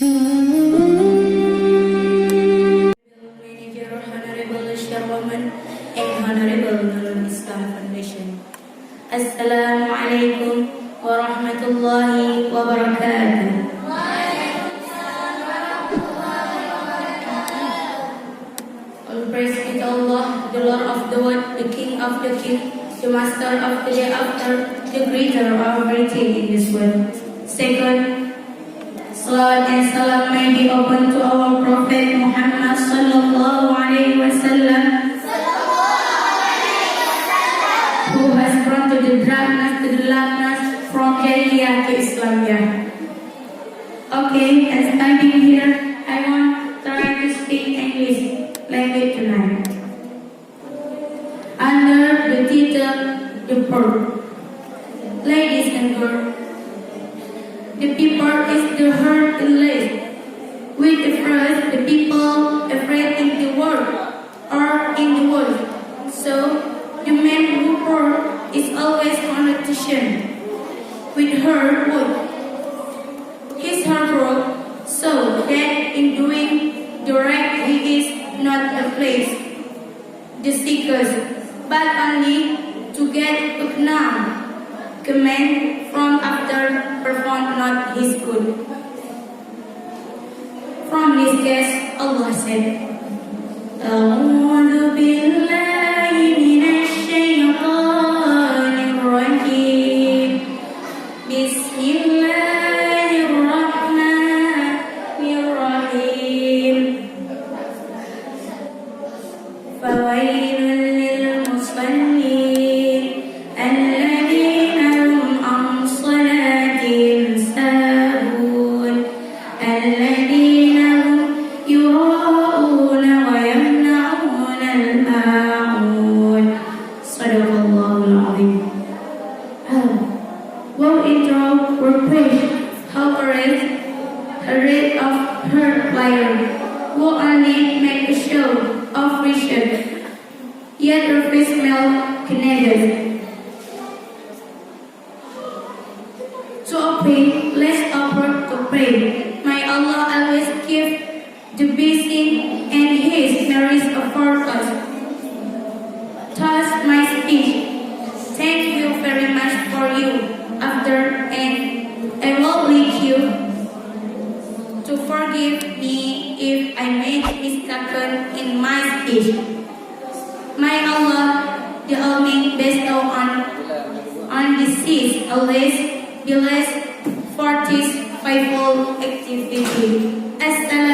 Manager, Honorable Chairwoman, and Honorable Nurul Islam Foundation. Assalamualaikum warahmatullahi wabarakatuh. All praise be to Allah, the Lord of the world, the King of the King, the Master of the day after, the creator of everything in this world. Second, Salawat and salam may be open to our Prophet Muhammad sallallahu alaihi wasallam, who has brought to the darkness to the lightness, from Jahiliyah to Islamiyah. Okay, and standing here, I want to try to speak English language tonight. Under the title, The Poor. Ladies and girls, the people is the hurt and less. With the first, the people afraid in the world or in the world. So, the man who poor is always competition with her wood. His hard work, so that in doing the right he is not a place, the seekers, but only to get a command from after perform not his good. From this case, Allah said, أعوذ بالله من الشيطان الرجيم بسم الله الرحمن الرحيم فويل للمصلين الذين هم عن صلاتهم ساهون الذين هم يراءون ويمنعون الماعون صدق الله العظيم. Woe in drought reproach, how a rate of her player, who only make a show of riches, yet her face smell connected. To obey, let's offer to pray. May Allah always give the blessing and His merits for us. Thus my speech. Thank you very much for you. After and I will lead you to forgive me if I made mistake in my speech. May Allah the Almighty bestow on the seas always bless for this faithful activity. Assalamu